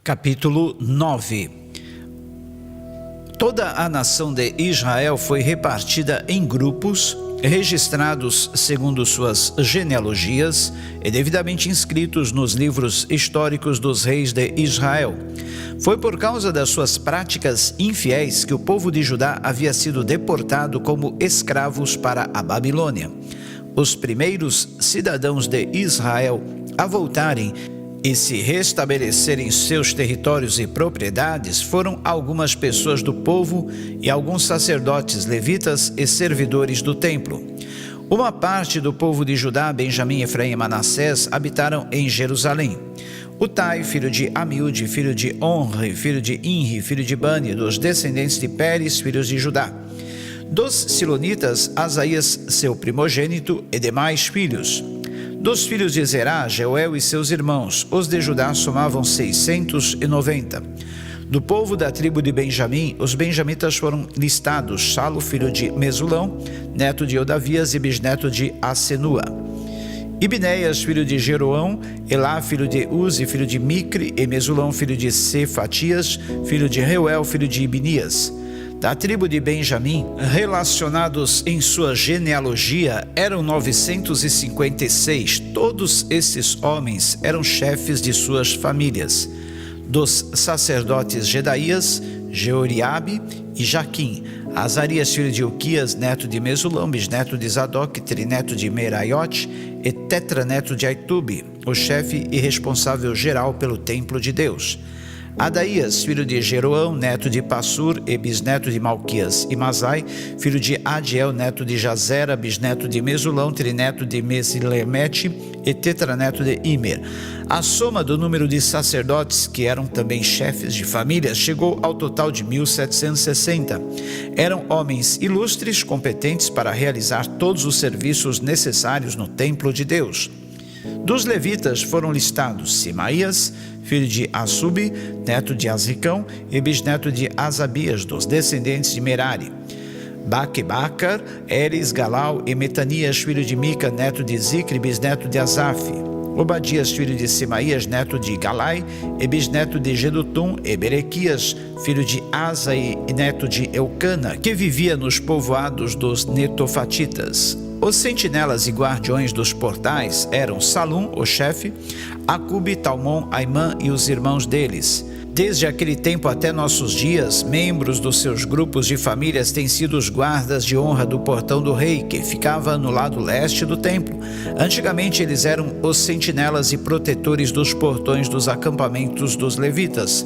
Capítulo 9. Toda a nação de Israel foi repartida em grupos, registrados segundo suas genealogias e devidamente inscritos nos livros históricos dos reis de Israel. Foi por causa das suas práticas infiéis que o povo de Judá havia sido deportado como escravos para a Babilônia. Os primeiros cidadãos de Israel a voltarem e se restabelecerem seus territórios e propriedades foram algumas pessoas do povo e alguns sacerdotes, levitas e servidores do templo. Uma parte do povo de Judá, Benjamim, Efraim e Manassés habitaram em Jerusalém. Utai, filho de Amiúde, filho de Onri, filho de Inri, filho de Bani, dos descendentes de Pérez, filhos de Judá. Dos Silonitas, Asaías, seu primogênito, e demais filhos. Dos filhos de Zerá, Jeuel e seus irmãos, os de Judá somavam 690. Do povo da tribo de Benjamim, os benjamitas foram listados: Salo, filho de Mesulão, neto de Odavias e bisneto de Asenua. Ibneias, filho de Jeroão, Elá, filho de Uzi, filho de Micre, e Mesulão, filho de Cefatias, filho de Reuel, filho de Ibnias. Da tribo de Benjamim, relacionados em sua genealogia, eram 956. Todos esses homens eram chefes de suas famílias. Dos sacerdotes Jedaías, Jeoriabe e Jaquim, Azarias, filho de Uquias, neto de Mesulão, bisneto de Zadok, trineto de Meraiote e tetraneto de Aitube, o chefe e responsável geral pelo templo de Deus. Adaías, filho de Jeroão, neto de Passur e bisneto de Malquias, e Masai, filho de Adiel, neto de Jazera, bisneto de Mesulão, trineto de Mesilemete e tetraneto de Imer. A soma do número de sacerdotes, que eram também chefes de famílias, chegou ao total de 1760. Eram homens ilustres, competentes para realizar todos os serviços necessários no templo de Deus. Dos levitas foram listados Semaías, filho de Assubi, neto de Azricão e bisneto de Asabias, dos descendentes de Merari. Baquebacar, Eres, Galau e Metanias, filho de Mica, neto de Zicre, bisneto de Asaf. Obadias, filho de Semaías, neto de Galai e bisneto de Gedutum, e Berequias, filho de Asa e neto de Eucana, que vivia nos povoados dos Netofatitas. Os sentinelas e guardiões dos portais eram Salum, o chefe, Acube, Talmon, Aimã e os irmãos deles. Desde aquele tempo até nossos dias, membros dos seus grupos de famílias têm sido os guardas de honra do portão do rei, que ficava no lado leste do templo. Antigamente eles eram os sentinelas e protetores dos portões dos acampamentos dos levitas.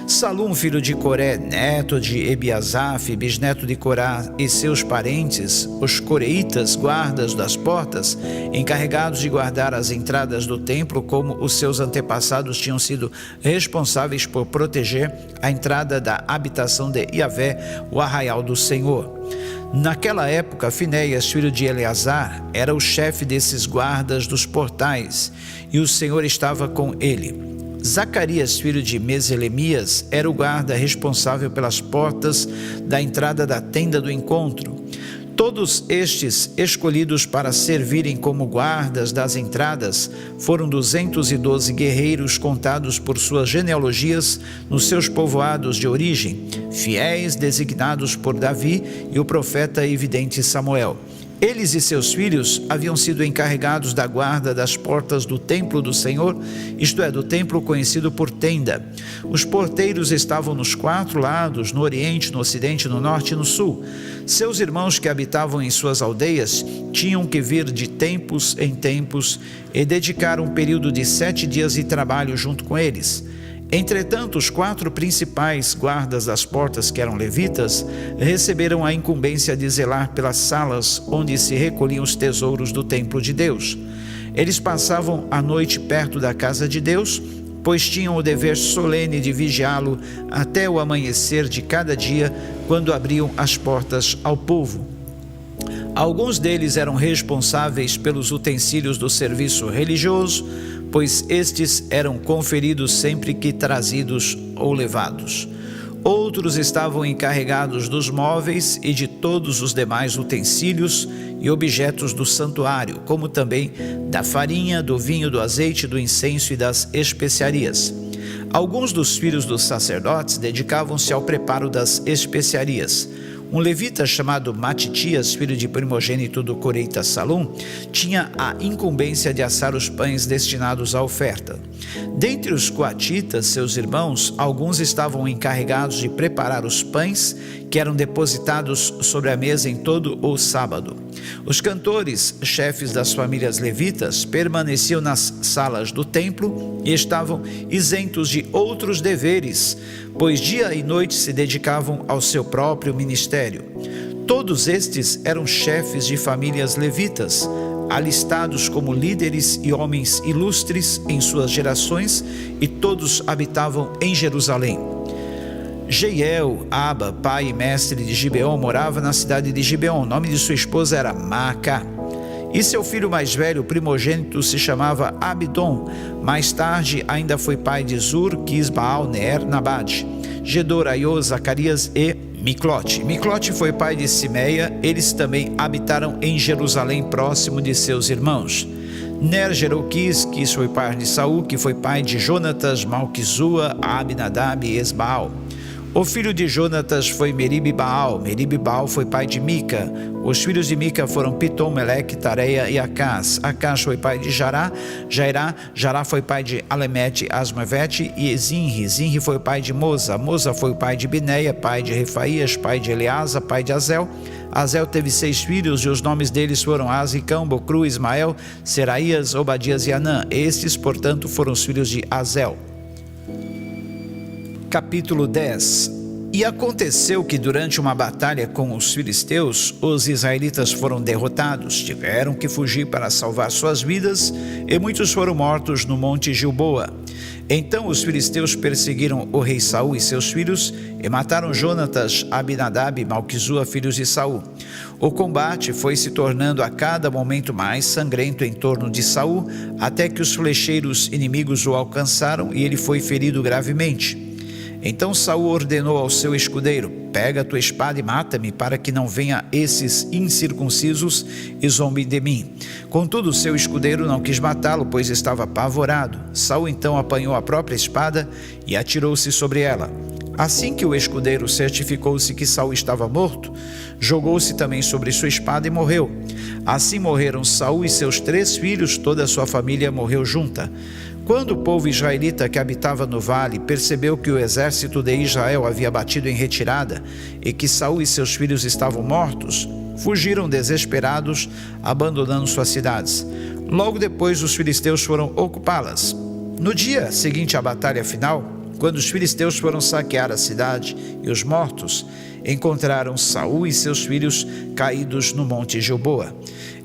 Salum, filho de Coré, neto de Ebiasaf, bisneto de Corá, e seus parentes, os coreitas, guardas das portas, encarregados de guardar as entradas do templo, como os seus antepassados tinham sido responsáveis por proteger a entrada da habitação de Iavé, o arraial do Senhor. Naquela época, Finéias, filho de Eleazar, era o chefe desses guardas dos portais, e o Senhor estava com ele. Zacarias, filho de Meselemias, era o guarda responsável pelas portas da entrada da tenda do encontro. Todos estes, escolhidos para servirem como guardas das entradas, foram 212 guerreiros contados por suas genealogias nos seus povoados de origem, fiéis designados por Davi e o profeta e vidente Samuel. Eles e seus filhos haviam sido encarregados da guarda das portas do templo do Senhor, isto é, do templo conhecido por tenda. Os porteiros estavam nos 4 lados, no oriente, no ocidente, no norte e no sul. Seus irmãos que habitavam em suas aldeias tinham que vir de tempos em tempos e dedicar um período de 7 dias de trabalho junto com eles. Entretanto, os 4 principais guardas das portas, que eram levitas, receberam a incumbência de zelar pelas salas onde se recolhiam os tesouros do templo de Deus. Eles passavam a noite perto da casa de Deus, pois tinham o dever solene de vigiá-lo até o amanhecer de cada dia, quando abriam as portas ao povo. Alguns deles eram responsáveis pelos utensílios do serviço religioso, pois estes eram conferidos sempre que trazidos ou levados. Outros estavam encarregados dos móveis e de todos os demais utensílios e objetos do santuário, como também da farinha, do vinho, do azeite, do incenso e das especiarias. Alguns dos filhos dos sacerdotes dedicavam-se ao preparo das especiarias. Um levita chamado Matitias, filho de primogênito do coreita Salum, tinha a incumbência de assar os pães destinados à oferta. Dentre os coatitas, seus irmãos, alguns estavam encarregados de preparar os pães que eram depositados sobre a mesa em todo o sábado. Os cantores, chefes das famílias levitas, permaneciam nas salas do templo e estavam isentos de outros deveres, pois dia e noite se dedicavam ao seu próprio ministério. Todos estes eram chefes de famílias levitas, alistados como líderes e homens ilustres em suas gerações, e todos habitavam em Jerusalém. Jeiel, Aba, pai e mestre de Gibeon, morava na cidade de Gibeon. O nome de sua esposa era Maaca. E seu filho mais velho, primogênito, se chamava Abidom. Mais tarde ainda foi pai de Zur, Quis, Baal, Ner, Nabade, Gedor, Aiô, Zacarias e Miclote. Miclote foi pai de Simeia. Eles também habitaram em Jerusalém, próximo de seus irmãos. Ner gerou Quis, Quis foi pai de Saul, que foi pai de Jonatas, Malquizua, Abinadab e Esbaal. O filho de Jonatas foi Merib-Baal. Merib-Baal foi pai de Mica. Os filhos de Mica foram Pitom, Meleque, Tareia e Acás. Acás foi pai de Jará. Jará foi pai de Alemete, Asmavete e Zinri. Zinri foi pai de Moza. Moza foi pai de Bineia, pai de Refaías, pai de Eleasa, pai de Azel. Azel teve 6 filhos e os nomes deles foram Azicão, Bocru, Ismael, Seraías, Obadias e Anã. Estes, portanto, foram os filhos de Azel. Capítulo 10. E aconteceu que durante uma batalha com os filisteus, os israelitas foram derrotados, tiveram que fugir para salvar suas vidas, e muitos foram mortos no monte Gilboa. Então os filisteus perseguiram o rei Saul e seus filhos, e mataram Jonatas, Abinadab e Malquizua, filhos de Saul. O combate foi se tornando a cada momento mais sangrento em torno de Saul, até que os flecheiros inimigos o alcançaram e ele foi ferido gravemente. Então Saul ordenou ao seu escudeiro: pega a tua espada e mata-me, para que não venha esses incircuncisos e zombem de mim. Contudo, seu escudeiro não quis matá-lo, pois estava apavorado. Saul então apanhou a própria espada e atirou-se sobre ela. Assim que o escudeiro certificou-se que Saul estava morto, jogou-se também sobre sua espada e morreu. Assim morreram Saul e seus 3 filhos, toda a sua família morreu junta. Quando o povo israelita que habitava no vale percebeu que o exército de Israel havia batido em retirada e que Saul e seus filhos estavam mortos, fugiram desesperados, abandonando suas cidades. Logo depois, os filisteus foram ocupá-las. No dia seguinte à batalha final, quando os filisteus foram saquear a cidade e os mortos encontraram Saul e seus filhos caídos no monte Gilboa.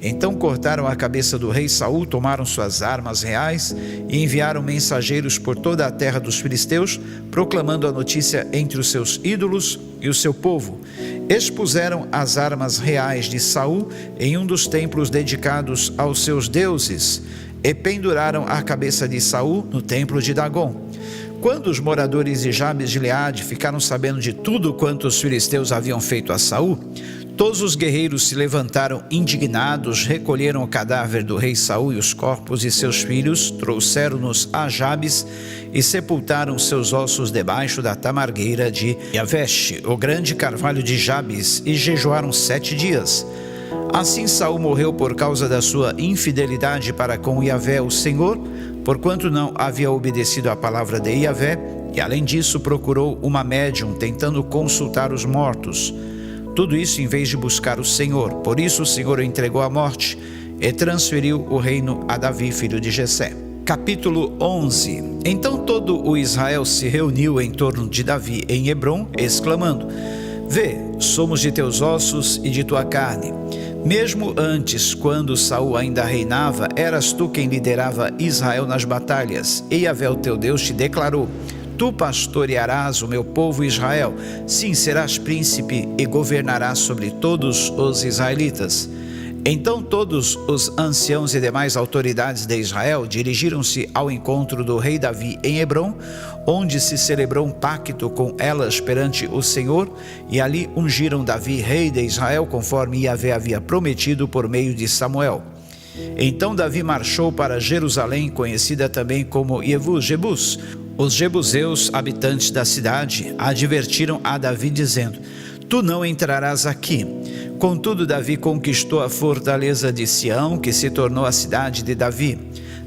Então cortaram a cabeça do rei Saul, tomaram suas armas reais e enviaram mensageiros por toda a terra dos filisteus, proclamando a notícia entre os seus ídolos e o seu povo. Expuseram as armas reais de Saul em um dos templos dedicados aos seus deuses e penduraram a cabeça de Saul no templo de Dagom. Quando os moradores de Jabes de Gileade ficaram sabendo de tudo quanto os filisteus haviam feito a Saul, todos os guerreiros se levantaram indignados, recolheram o cadáver do rei Saul e os corpos de seus filhos, trouxeram-nos a Jabes e sepultaram seus ossos debaixo da tamargueira de Yavesh, o grande carvalho de Jabes, e jejuaram 7 dias. Assim Saul morreu por causa da sua infidelidade para com Yavé, o Senhor, porquanto não havia obedecido à palavra de Yavé, e além disso procurou uma médium tentando consultar os mortos. Tudo isso em vez de buscar o Senhor. Por isso o Senhor o entregou à morte e transferiu o reino a Davi, filho de Jessé. Capítulo 11. Então todo o Israel se reuniu em torno de Davi em Hebrom, exclamando: Vê, somos de teus ossos e de tua carne. Mesmo antes, quando Saul ainda reinava, eras tu quem liderava Israel nas batalhas, e Yahvé, o teu Deus, te declarou: Tu pastorearás o meu povo Israel, sim, serás príncipe e governarás sobre todos os israelitas. Então todos os anciãos e demais autoridades de Israel dirigiram-se ao encontro do rei Davi em Hebrom, onde se celebrou um pacto com elas perante o Senhor, e ali ungiram Davi rei de Israel, conforme Yahvé havia prometido por meio de Samuel. Então Davi marchou para Jerusalém, conhecida também como Jebus. Os jebuseus, habitantes da cidade, advertiram a Davi dizendo: Tu não entrarás aqui. Contudo, Davi conquistou a fortaleza de Sião, que se tornou a cidade de Davi.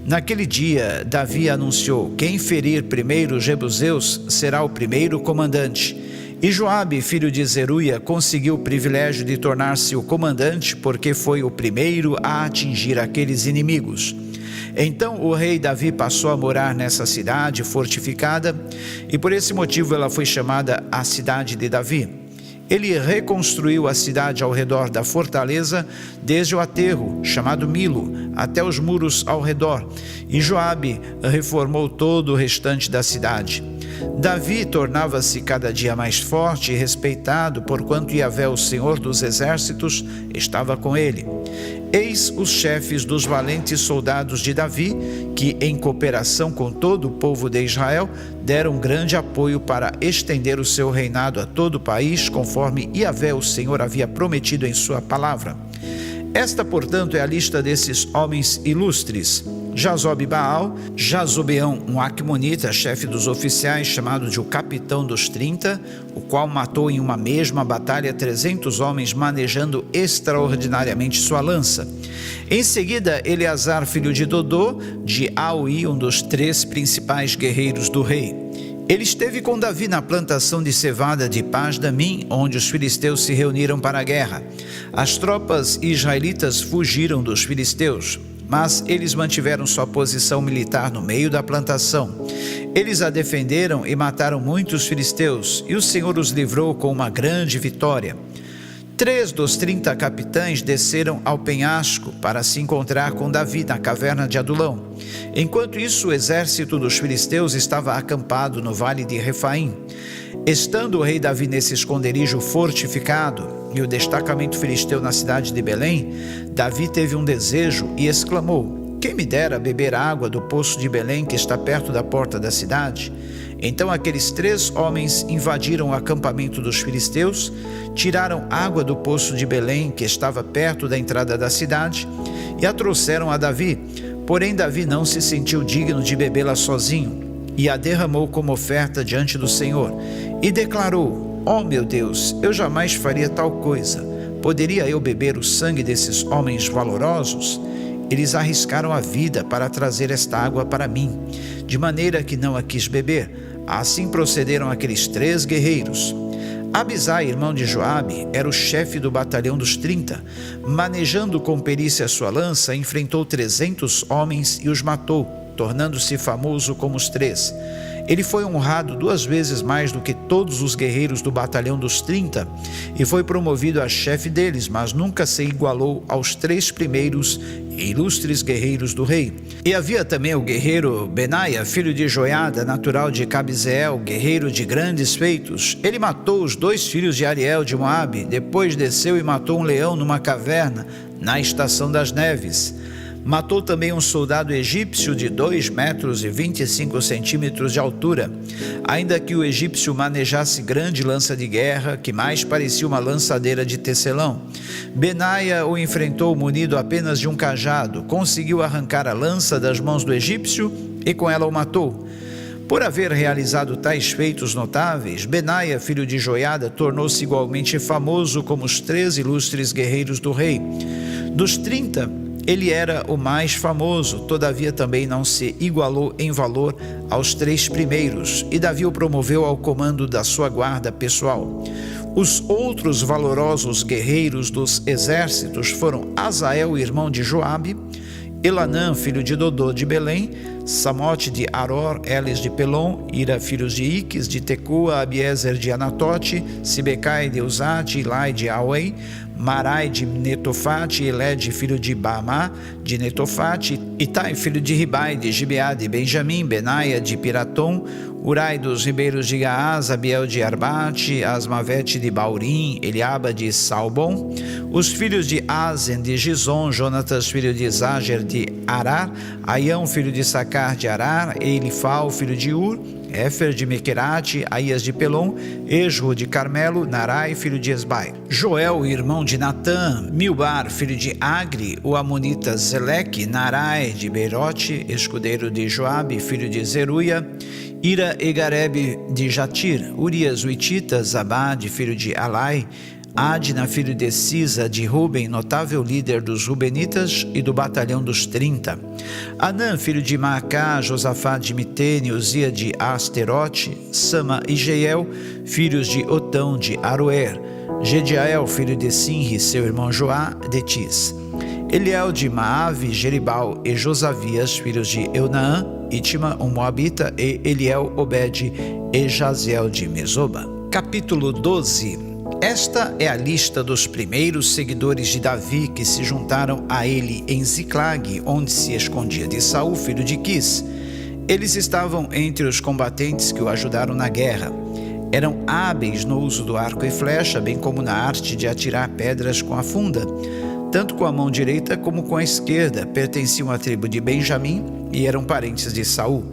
Naquele dia, Davi anunciou: Quem ferir primeiro os jebuseus será o primeiro comandante. E Joabe, filho de Zeruia, conseguiu o privilégio de tornar-se o comandante, porque foi o primeiro a atingir aqueles inimigos. Então o rei Davi passou a morar nessa cidade fortificada, e por esse motivo ela foi chamada a cidade de Davi. Ele reconstruiu a cidade ao redor da fortaleza, desde o aterro, chamado Milo, até os muros ao redor, e Joabe reformou todo o restante da cidade. Davi tornava-se cada dia mais forte e respeitado, porquanto Yahvé, o Senhor dos exércitos, estava com ele. Eis os chefes dos valentes soldados de Davi, que, em cooperação com todo o povo de Israel, deram grande apoio para estender o seu reinado a todo o país, conforme Yahvé, o Senhor, havia prometido em sua palavra. Esta, portanto, é a lista desses homens ilustres: Jazobe-Baal, Jazobeão, um Aquemonita, chefe dos oficiais, chamado de o capitão dos 30, o qual matou em uma mesma batalha 300 homens, manejando extraordinariamente sua lança. Em seguida, Eleazar, filho de Dodô, de Aui, um dos 3 principais guerreiros do rei. Ele esteve com Davi na plantação de cevada de Pas-damim, onde os filisteus se reuniram para a guerra. As tropas israelitas fugiram dos filisteus, mas eles mantiveram sua posição militar no meio da plantação. Eles a defenderam e mataram muitos filisteus, e o Senhor os livrou com uma grande vitória. 3 dos 30 capitães desceram ao penhasco para se encontrar com Davi na caverna de Adulão. Enquanto isso, o exército dos filisteus estava acampado no vale de Refaim. Estando o rei Davi nesse esconderijo fortificado e o destacamento filisteu na cidade de Belém, Davi teve um desejo e exclamou: Quem me dera beber água do poço de Belém, que está perto da porta da cidade? Então aqueles 3 homens invadiram o acampamento dos filisteus, tiraram água do poço de Belém, que estava perto da entrada da cidade, e a trouxeram a Davi. Porém Davi não se sentiu digno de bebê-la sozinho, e a derramou como oferta diante do Senhor, e declarou: Ó meu Deus, eu jamais faria tal coisa. Poderia eu beber o sangue desses homens valorosos? Eles arriscaram a vida para trazer esta água para mim, de maneira que não a quis beber. Assim procederam aqueles 3 guerreiros. Abisai, irmão de Joabe, era o chefe do batalhão dos 30. Manejando com perícia sua lança, enfrentou 300 homens e os matou, tornando-se famoso como os 3. Ele foi honrado 2 vezes mais do que todos os guerreiros do batalhão dos 30 e foi promovido a chefe deles, mas nunca se igualou aos 3 primeiros ilustres guerreiros do rei. E havia também o guerreiro Benaia, filho de Joiada, natural de Cabzeel, guerreiro de grandes feitos. Ele matou os 2 filhos de Ariel de Moabe, depois desceu e matou um leão numa caverna, na estação das neves. Matou também um soldado egípcio de 2 metros e 25 centímetros de altura, ainda que o egípcio manejasse grande lança de guerra, que mais parecia uma lançadeira de tecelão. Benaia o enfrentou munido apenas de um cajado, conseguiu arrancar a lança das mãos do egípcio e com ela o matou. Por haver realizado tais feitos notáveis, Benaia, filho de Joiada, tornou-se igualmente famoso como os 3 ilustres guerreiros do rei. Dos 30, ele era o mais famoso, todavia também não se igualou em valor aos 3 primeiros, e Davi o promoveu ao comando da sua guarda pessoal. Os outros valorosos guerreiros dos exércitos foram Azael, irmão de Joabe, Elanã, filho de Dodô de Belém, Samote de Aror, Elis de Pelon, Ira, filhos de Iques, de Tecoa, Abiezer de Anatote, Sibecai de Uzate, Ilai de Auei, Marai de Netofate, Eled, filho de Baamá, de Netofate, Itai, filho de Ribai, de Gibeá, de Benjamim, Benaia, de Piratom, Urai dos ribeiros de Gaás, Abiel de Arbate, Asmavete de Baurim, Eliaba de Salbom, os filhos de Azen de Gizon, Jonatas, filho de Zager de Arar, Aião, filho de Sacar de Arar, Elifal, filho de Ur, Éfer de Mequerate, Aías de Pelon, Esro de Carmelo, Narai, filho de Esbai, Joel, irmão de Natã, Milbar, filho de Agri, o amonita Zeleque, Narai de Beirote, escudeiro de Joabe, filho de Zeruia, Ira e Garebe de Jatir, Urias o Hitita, Zabade, filho de Alai, Adna, filho de Sisa, de Ruben, notável líder dos Rubenitas e do batalhão dos 30. Anã, filho de Maacá, Josafá de Mitene, Uzia de Asterote, Sama e Jeiel, filhos de Otão de Aroer. Gediael, filho de Sinri, seu irmão Joá, de Tis. Eliel de Maave, Jeribal e Josavias, filhos de Eunaã, Itima, um moabita, e Eliel, Obed e Jaziel de Mesoba. Capítulo 12. Esta é a lista dos primeiros seguidores de Davi que se juntaram a ele em Ziclag, onde se escondia de Saul, filho de Quis. Eles estavam entre os combatentes que o ajudaram na guerra. Eram hábeis no uso do arco e flecha, bem como na arte de atirar pedras com a funda. Tanto com a mão direita como com a esquerda, pertenciam à tribo de Benjamim e eram parentes de Saul.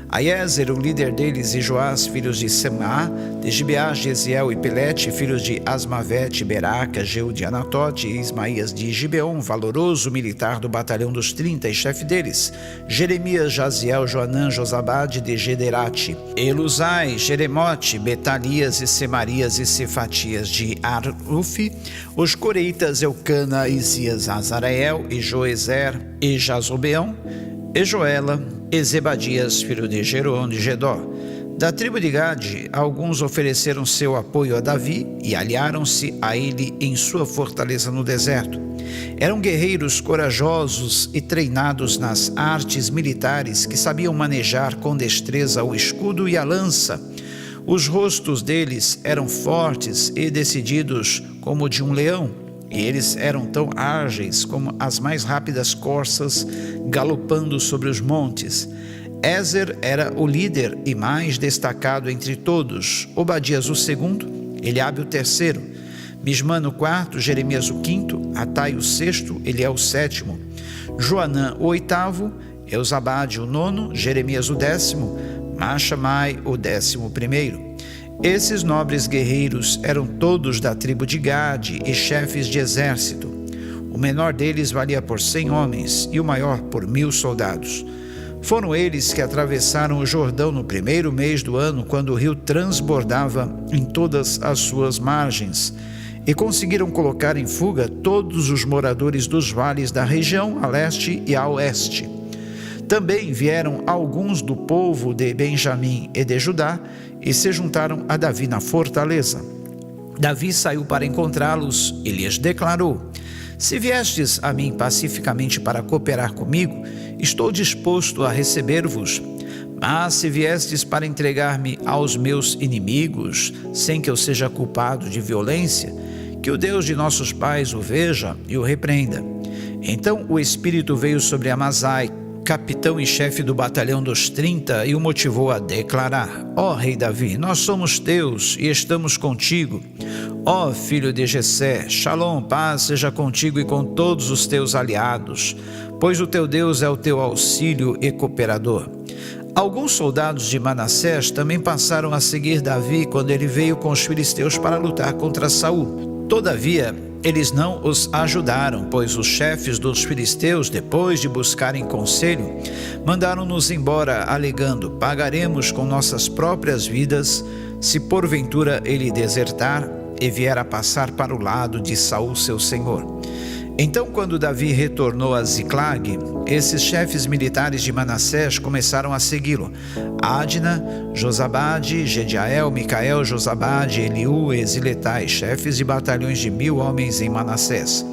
Aiezer, o líder deles, e Joás, filhos de Semá, de Gibeá, Jeziel e Pelete, filhos de Asmavete, Beraca, Geu de Anatote e Ismaías de Gibeon, valoroso militar do batalhão dos 30 e chefe deles, Jeremias, Jaziel, Joanã, Josabade de Gederate, Eluzai, Jeremote, Betalias e Semarias e Cefatias de Arufi, os coreitas Eucana, Isias, Azarael e Joezer e Jazobeão, e Joela, e Zebadias, filho de Jeroão de Gedó. Da tribo de Gade, alguns ofereceram seu apoio a Davi e aliaram-se a ele em sua fortaleza no deserto. Eram guerreiros corajosos e treinados nas artes militares que sabiam manejar com destreza o escudo e a lança. Os rostos deles eram fortes e decididos como o de um leão. E eles eram tão ágeis como as mais rápidas corças galopando sobre os montes. Ezer era o líder e mais destacado entre todos, Obadias o segundo, Eliabe o terceiro, Mismano o quarto, Jeremias o quinto, Atai o sexto, Eliel o sétimo, Joanã o oitavo, Eusabade o nono, Jeremias o décimo, Machamai o 11º. Esses nobres guerreiros eram todos da tribo de Gade e chefes de exército. O menor deles valia por 100 homens e o maior por 1000 soldados. Foram eles que atravessaram o Jordão no primeiro mês do ano, quando o rio transbordava em todas as suas margens, e conseguiram colocar em fuga todos os moradores dos vales da região a leste e a oeste. Também vieram alguns do povo de Benjamim e de Judá e se juntaram a Davi na fortaleza. Davi saiu para encontrá-los e lhes declarou: se viestes a mim pacificamente para cooperar comigo, estou disposto a receber-vos. Mas se viestes para entregar-me aos meus inimigos, sem que eu seja culpado de violência, que o Deus de nossos pais o veja e o repreenda. Então o Espírito veio sobre Amazai, capitão e chefe do batalhão dos 30, e o motivou a declarar: ó rei Davi, nós somos teus e estamos contigo. Ó filho de Jessé, Shalom, paz seja contigo e com todos os teus aliados, pois o teu Deus é o teu auxílio e cooperador. Alguns soldados de Manassés também passaram a seguir Davi quando ele veio com os filisteus para lutar contra Saul. Todavia, eles não os ajudaram, pois os chefes dos filisteus, depois de buscarem conselho, mandaram-nos embora, alegando: pagaremos com nossas próprias vidas, se porventura ele desertar e vier a passar para o lado de Saul, seu senhor. Então, quando Davi retornou a Ziclag, esses chefes militares de Manassés começaram a segui-lo: Adna, Josabade, Gediael, Micael, Josabade, Eliú e Ziletai, chefes de batalhões de 1000 homens em Manassés.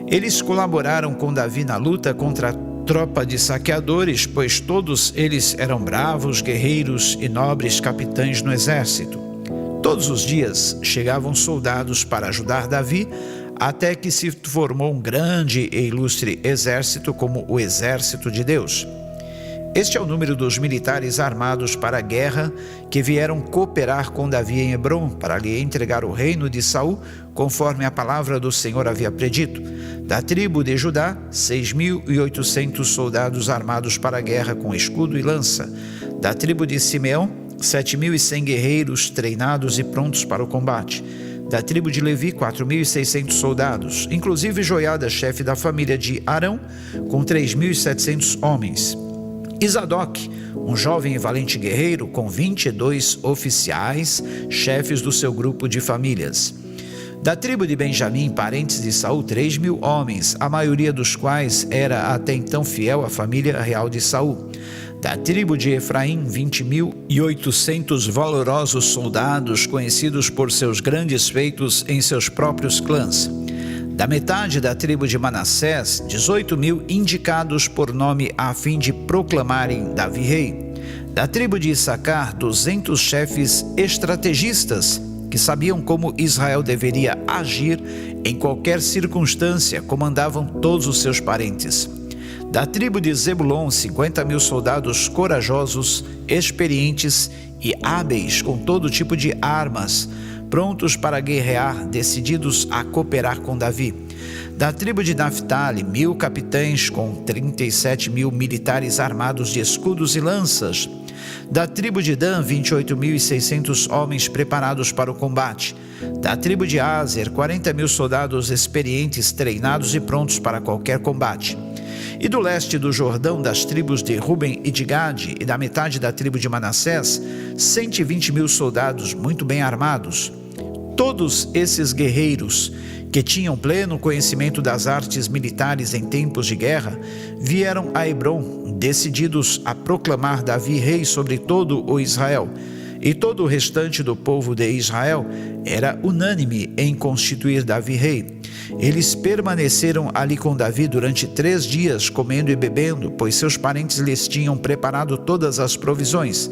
Eles colaboraram com Davi na luta contra a tropa de saqueadores, pois todos eles eram bravos guerreiros e nobres capitães no exército. Todos os dias chegavam soldados para ajudar Davi, até que se formou um grande e ilustre exército como o exército de Deus. Este é o número dos militares armados para a guerra que vieram cooperar com Davi em Hebrom para lhe entregar o reino de Saul, conforme a palavra do Senhor havia predito. Da tribo de Judá, 6.800 soldados armados para a guerra com escudo e lança. Da tribo de Simeão, 7.100 guerreiros treinados e prontos para o combate. Da tribo de Levi, 4.600 soldados, inclusive Joiada, chefe da família de Arão, com 3.700 homens. e Zadok, um jovem e valente guerreiro com 22 oficiais, chefes do seu grupo de famílias. Da tribo de Benjamim, parentes de Saul, 3.000 homens, a maioria dos quais era até então fiel à família real de Saul. Da tribo de Efraim, 20.800 valorosos soldados, conhecidos por seus grandes feitos em seus próprios clãs. Da metade da tribo de Manassés, 18.000 indicados por nome a fim de proclamarem Davi rei. Da tribo de Issacar, 200 chefes estrategistas, que sabiam como Israel deveria agir em qualquer circunstância, comandavam todos os seus parentes. Da tribo de Zebulon, 50.000 soldados corajosos, experientes e hábeis com todo tipo de armas, prontos para guerrear, decididos a cooperar com Davi. Da tribo de Naphtali, 1.000 capitães com 37.000 militares armados de escudos e lanças. Da tribo de Dan, 28.600 homens preparados para o combate. Da tribo de Aser, 40.000 soldados experientes, treinados e prontos para qualquer combate. E do leste do Jordão, das tribos de Ruben e de Gade, e da metade da tribo de Manassés, 120.000 soldados muito bem armados. Todos esses guerreiros, que tinham pleno conhecimento das artes militares em tempos de guerra, vieram a Hebrom, decididos a proclamar Davi rei sobre todo o Israel. E todo o restante do povo de Israel era unânime em constituir Davi rei. Eles permaneceram ali com Davi durante 3 dias, comendo e bebendo, pois seus parentes lhes tinham preparado todas as provisões.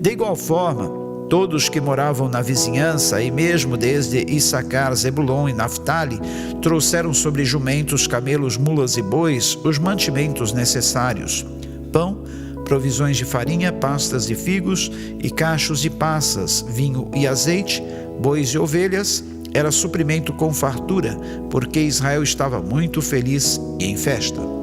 De igual forma, todos que moravam na vizinhança, e mesmo desde Issacar, Zebulon e Naphtali, trouxeram sobre jumentos, camelos, mulas e bois os mantimentos necessários: pão, provisões de farinha, pastas de figos e cachos de passas, vinho e azeite, bois e ovelhas. Era suprimento com fartura, porque Israel estava muito feliz e em festa.